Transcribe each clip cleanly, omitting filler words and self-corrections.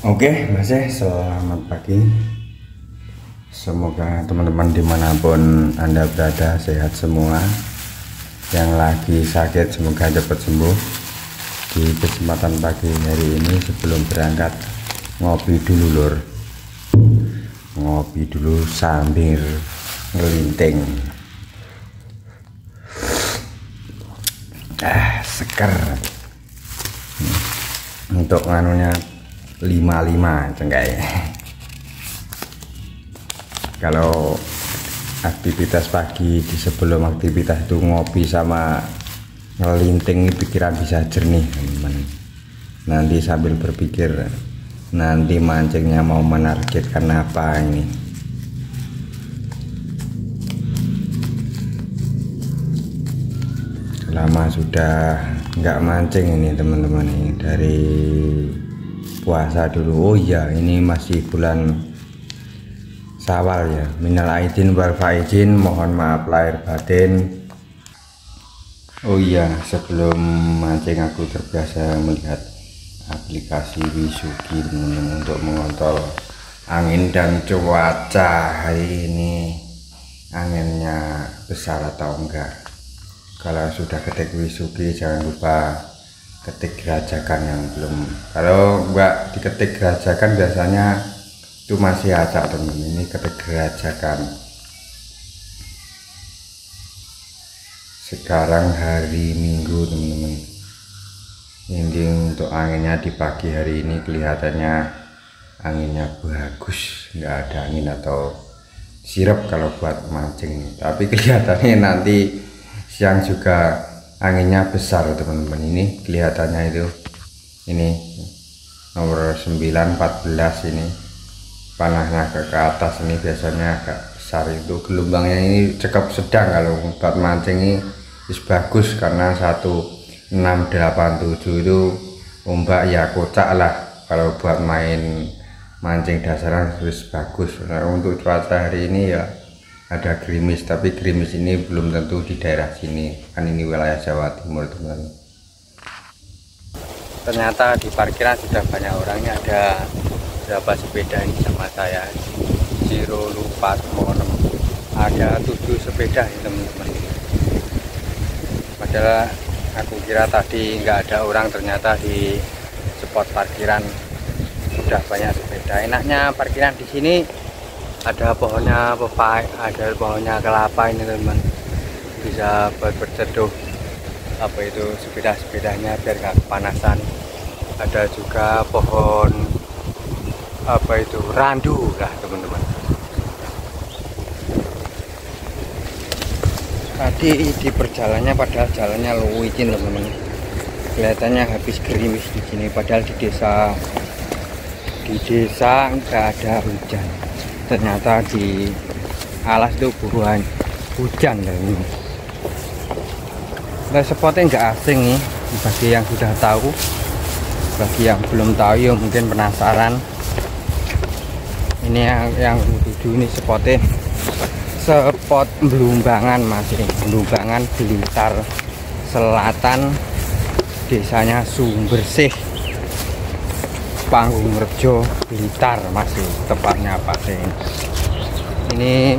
Oke, Masih selamat pagi. Semoga teman-teman dimanapun Anda berada sehat semua. Yang lagi sakit semoga cepat sembuh. Di kesempatan pagi hari ini sebelum berangkat ngopi dulu lur. Ngopi dulu sambil ngelinting. Seger. Untuk nganunya 55 cengkai. Kalau aktivitas pagi di sebelum aktivitas itu ngopi sama ngelinting, pikiran bisa jernih teman-teman. Nanti sambil berpikir nanti mancingnya mau menargetkan apa ini. Lama sudah nggak mancing ini teman-teman, ini dari puasa dulu. Oh iya, ini masih bulan Syawal ya. Minal aidin wal faizin, mohon maaf lahir batin. Oh iya, sebelum mancing aku terbiasa melihat aplikasi Wisugi teman-teman untuk mengontrol angin dan cuaca. Hari ini anginnya besar atau enggak. Kalau sudah ketik Wisugi jangan lupa ketik gerajakan yang belum. Kalau enggak diketik gerajakan biasanya itu masih acak teman-teman. Ini ketik gerajakan. Sekarang hari Minggu teman-teman. Ini untuk anginnya di pagi hari ini kelihatannya anginnya bagus, nggak ada angin atau sirep kalau buat mancing. Tapi kelihatannya nanti siang juga anginnya besar teman-teman. Ini kelihatannya itu, ini nomor 914 ini panahnya ke atas, ini biasanya agak besar. Itu gelombangnya ini cukup sedang. Kalau buat mancing ini bagus karena 1687 itu ombak ya kocak lah. Kalau buat main mancing dasaran terus bagus. Nah, untuk cuaca hari ini ya ada gerimis, tapi gerimis ini belum tentu di daerah sini, kan ini wilayah Jawa Timur teman-teman. Ternyata di parkiran sudah banyak orangnya. Ada berapa sepeda ini sama saya, 0406, ada 7 sepeda ya teman-teman. Padahal aku kira tadi nggak ada orang, ternyata di spot parkiran sudah banyak sepeda. Enaknya parkiran di sini ada pohonnya pepaya, ada pohonnya kelapa ini teman, bisa buat berteduh apa itu sepeda-sepedanya biar nggak kepanasan. Ada juga pohon apa itu randu lah teman-teman. Tadi di perjalannya padahal jalannya licin teman-teman, kelihatannya habis gerimis di sini, padahal di desa nggak ada hujan. Ternyata di alas itu buruan hujan ini. Nah, spotnya nggak asing nih bagi yang sudah tahu. Bagi yang belum tahu ya mungkin penasaran. Ini yang tujuh ini spotnya spot Belumbangan, masih Belumbangan, Blitar Selatan, desanya Sumbersih, Panggung-Rejo, Blitar, masih tepatnya pasti. Ini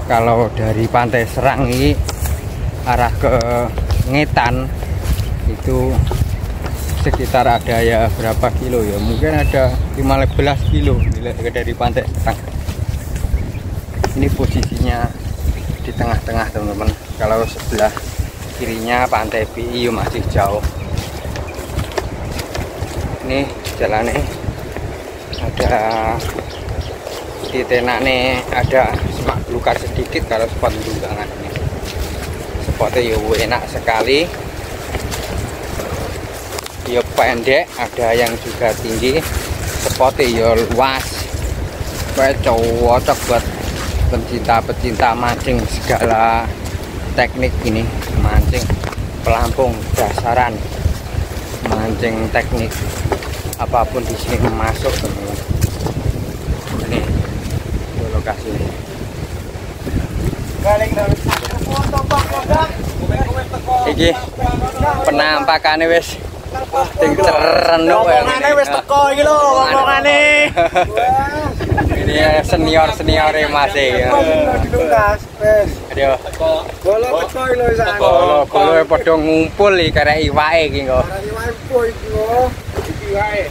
kalau dari Pantai Serang ini arah ke Ngetan itu sekitar ada ya berapa kilo ya, mungkin ada 15 kilo dari Pantai Serang. Ini posisinya di tengah-tengah teman-teman. Kalau sebelah kirinya Pantai PI masih jauh. Ini jalannya ada di tenaknya, ada semak belukar sedikit. Kalau spot Belumbangan ini spotnya ya enak sekali, ya pendek, ada yang juga tinggi. Spotnya ya luas, cocok buat pecinta mancing segala teknik. Ini mancing pelampung, dasaran, mancing teknik apapun di sini masuk teman-teman. Ini lokasi ini. Iki penampakannya wis Ceren ngomongane wis teko iki lho ngomongane. Ini senior Mas e. Ayo. Golo teko lho sak. Golo padha ngumpul iki karek iwake iki kok. Karek iwake po iki kok. Iki wae.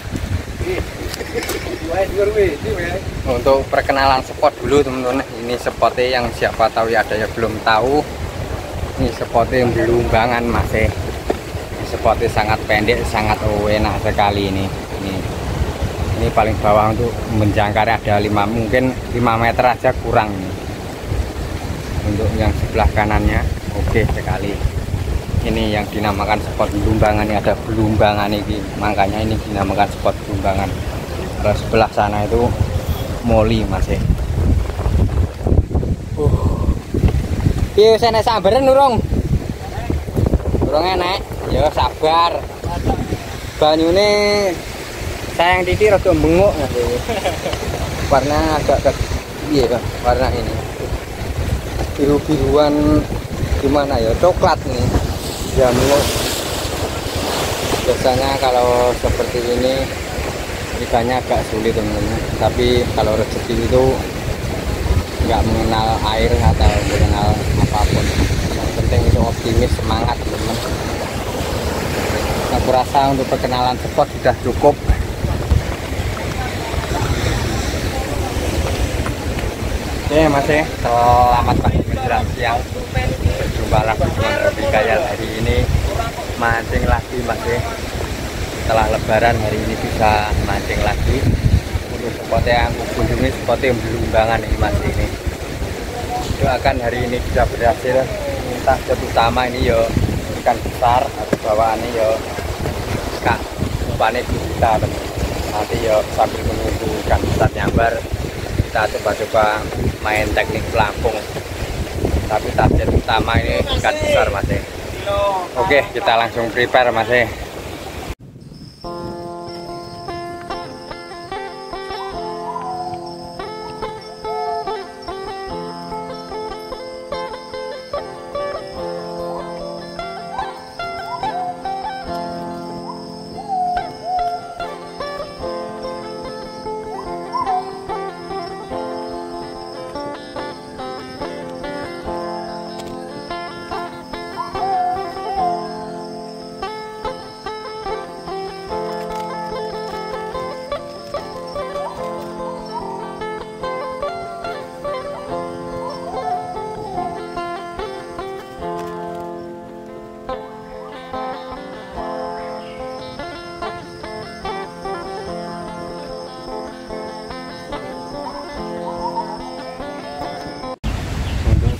Untuk perkenalan spot dulu teman-teman. Ini spotnya yang siapa tahu ya, ada yang belum tahu. Ini spotnya yang Belumbangan Mas e. Spotnya sangat pendek, sangat enak sekali ini. Ini paling bawah untuk menjangkar ada 5, mungkin 5 meter aja kurang nih. Untuk yang sebelah kanannya oke sekali. Ini yang dinamakan spot Belumbangan, ini ada Belumbangan ini, makanya ini dinamakan spot Belumbangan. Kalau sebelah sana itu Moli Mas ya. Iya, saya sabaran urung enak. Ya sabar. Banyune sayang titik rada bengok Mas. Warna agak iya warna ini. Biru-biruan gimana ya? Coklat nih. Ya bengok. Biasanya kalau seperti ini ikannya agak sulit teman-teman. Tapi kalau rezeki itu nggak mengenal air atau mengenal apapun. Yang penting itu optimis, semangat teman-teman. Aku rasa untuk perkenalan spot sudah cukup. Oke Mas ya, selamat pagi menjelang siang. Berjumpa lagi dengan Robi Khayal. Hari ini mancing lagi Mas ya. Setelah lebaran hari ini bisa mancing lagi. Untuk spot yang aku kunjungi, spot yang Belumbangan ini Mas ini. Doakan hari ini bisa berhasil. Target utama ini yo ikan besar atau bawaannya yo kak umpannya kita nanti yo sambil menunggu ikan besar nyambar kita coba-coba main teknik pelampung, tapi target utama ini ikan besar Mas. Oke, kita langsung prepare Mas.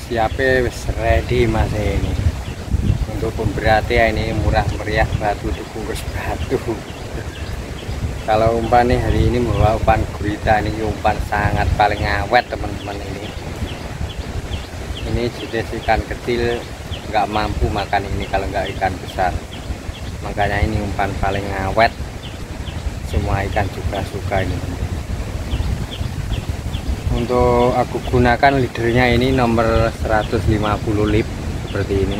Siapnya wis ready Mas ini. Untuk pemberatnya ini murah meriah, batu dibungkus batu. Kalau umpan nih hari ini membawa umpan gurita, ini umpan sangat paling awet teman-teman ini. Ini jenis ikan kecil nggak mampu makan ini kalau nggak ikan besar. Makanya ini umpan paling awet. Semua ikan juga suka ini. Untuk aku gunakan leadernya ini nomor 150 lip seperti ini.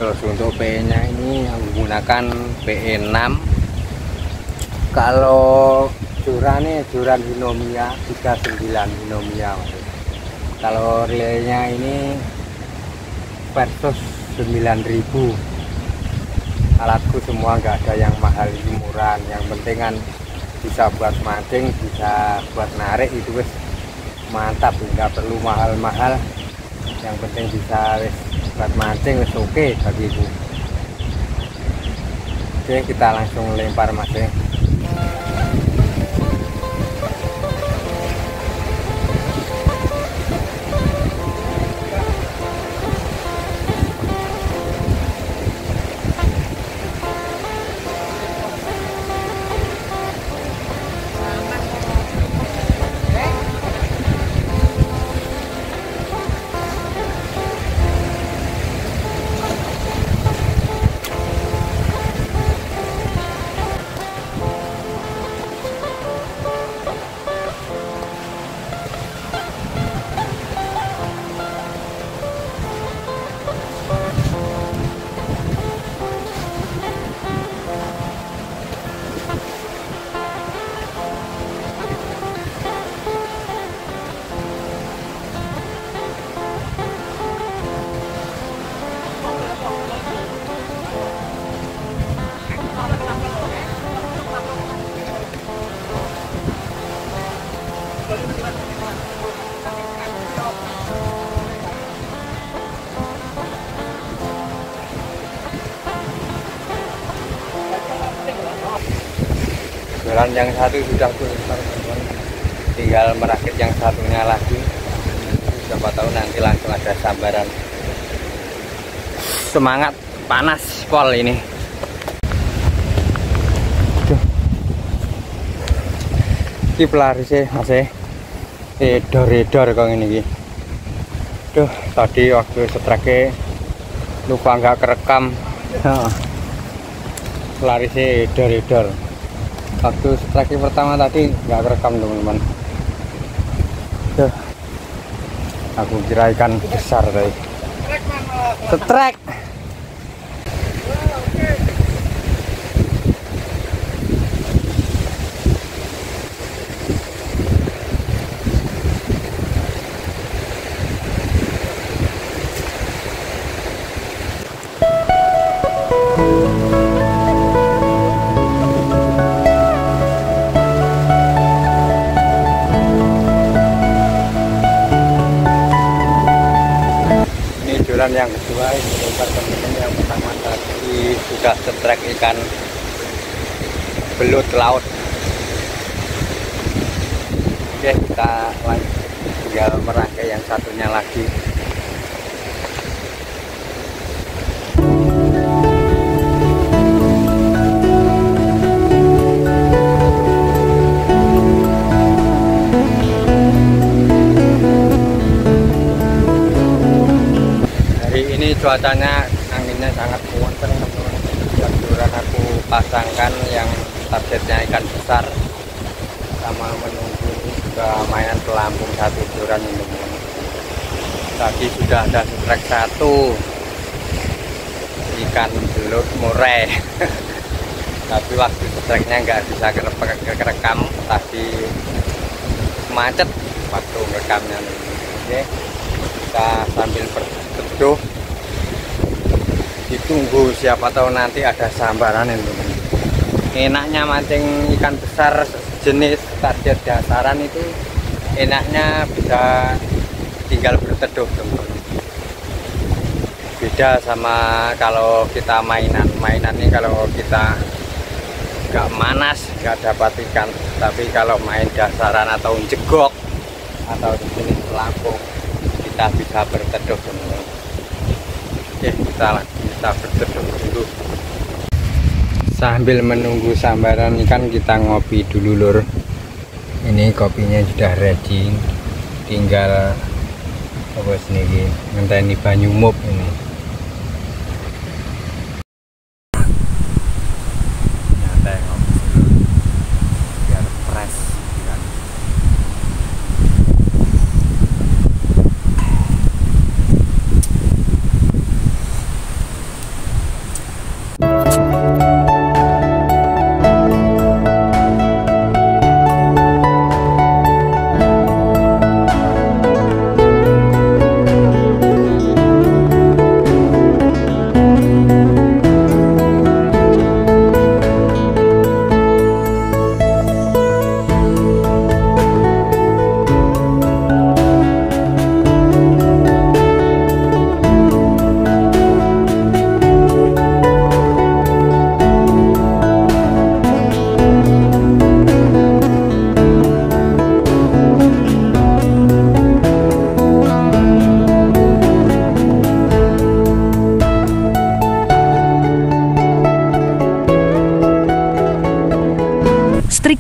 Terus untuk PE nya ini yang menggunakan PE 6. Kalau jorannya joran Hinomia 39 Hinomia. Kalau relaynya ini versus 9.000. Alatku semua nggak ada yang mahal, ini murah. Yang penting kan bisa buat mancing, bisa buat narik, itu wes mantap, nggak perlu mahal-mahal. Yang penting bisa wes buat mancing wes oke bagiku. Oke, kita langsung lempar Mas. Joran yang satu sudah selesai teman-teman, tinggal merakit yang satunya lagi. Siapa tahu nanti langsung ada sambaran. Semangat, panas pol ini. Iki pelarisnya masih edor-edor kok ini. Duh, tadi waktu setrake lupa nggak kerekam. Pelarisnya edor-edor. Waktu setrake pertama tadi nggak kerekam teman-teman. Duh, aku kira ikan besar tadi. Setrek. Yang kedua ini teman-teman, yang pertama tadi sudah setrek ikan belut laut. Oke, kita lanjut, tinggal merangkai yang satunya lagi. Cuacanya anginnya sangat kuat teman-teman. Yang Joran aku pasangkan yang targetnya ikan besar, sama menunggu juga mainan pelampung satu Joran ini teman-teman. Tadi sudah ada setrek satu ikan belut murai. Tapi waktu setreknya nggak bisa kerekam, tadi macet waktu rekamnya. Oke, kita sambil berteduh, ditunggu siapa tahu nanti ada sambaran itu. Enaknya mancing ikan besar jenis target dasaran itu enaknya bisa tinggal berteduh teman-teman. Beda sama kalau kita mainan ini, kalau kita nggak manas nggak dapat ikan, tapi kalau main dasaran atau jegok atau jenis pelampung kita bisa berteduh teman-teman. Oke, kita berteduh dulu. Sambil menunggu sambaran ikan kita ngopi dulu lur. Ini kopinya sudah ready, tinggal apa sini ngenteni banyu mup ini. Nyantai ngopi dulu biar fresh kan.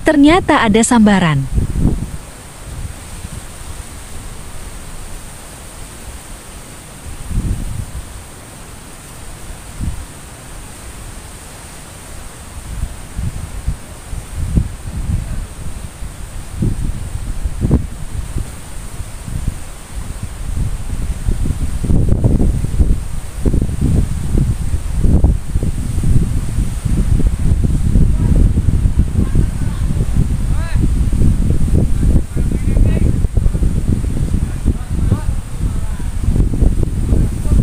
Ternyata ada sambaran.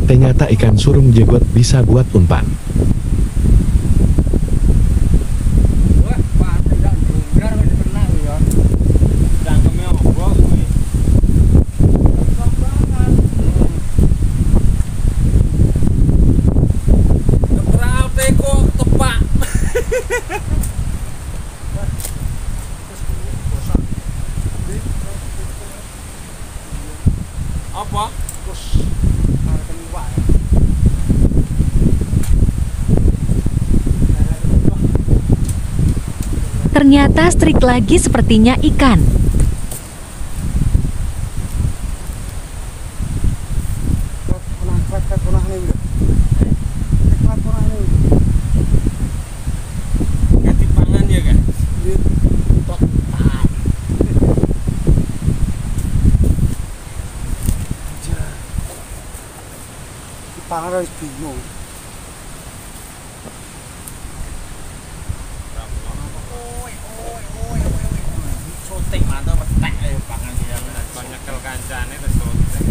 Ternyata ikan surung jegot bisa buat umpan. Ternyata strik lagi sepertinya ikan. Ganti pangan ya kan? Pangan harus bingung. Soting mantap petek ayo pangan dia kon nyekel kancane terus soting.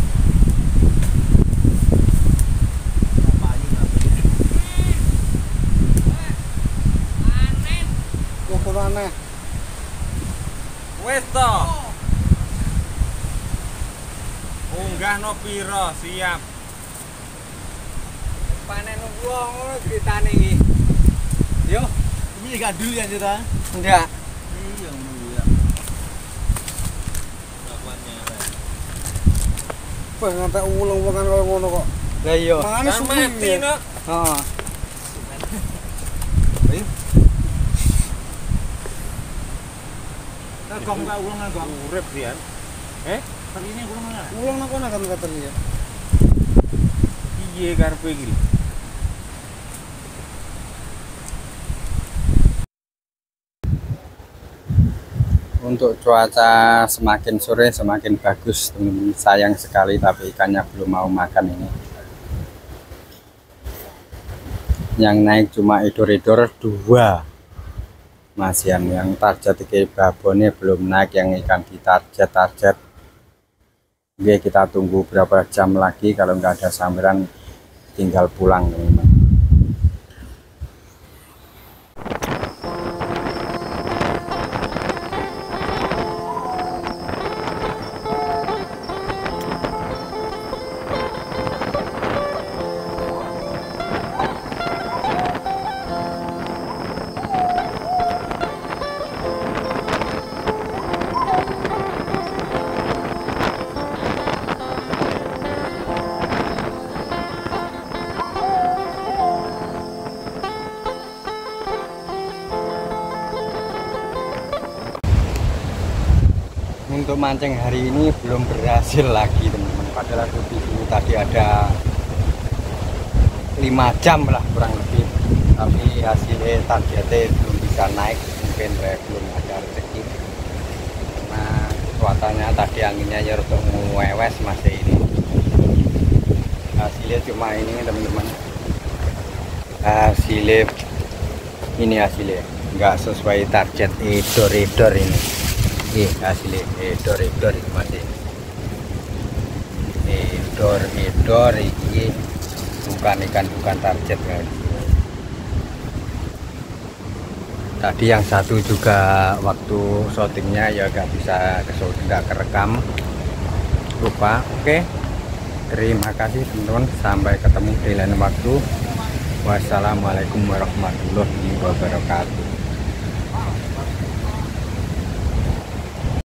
Wong kono aneh. Wes to. Unggah no piro siap. Panen wong ngono ceritane iki. Yo, Ini gak dulu ya cerita. enggak. Iya dulu ya. Wah, ngantek ulang-ulangan kaya ngono kok. Lah iya. Mangane Kan suwi mati ya. no. Heeh. Kok gak ulangan kok. Urip Rian. Kali ini ulangan. Ulang nang kono kan kata dia. Piye karepe iki? Untuk cuaca semakin sore semakin bagus, teman-teman. Sayang sekali tapi ikannya belum mau makan ini. Yang naik cuma edor-edor 2. Masian yang target iki babone belum naik, yang ikan di target. Oke, kita tunggu berapa jam lagi, kalau nggak ada sambaran tinggal pulang, teman-teman. Untuk mancing hari ini belum berhasil lagi, teman-teman. Padahal aku di sini tadi ada 5 jam lah kurang lebih, tapi hasilnya targetnya belum bisa naik, mungkin belum ada rezeki karena cuacanya tadi anginnya ya untuk mewes masih ini. Hasilnya cuma ini, teman-teman. Hasilnya nggak sesuai target edor ini. Hasilnya edor ini masih edor ini bukan target kan. Tadi yang satu juga waktu shootingnya ya nggak kerekam, lupa. Oke, terima kasih teman-teman, sampai ketemu di lain waktu. Wassalamualaikum warahmatullahi wabarakatuh.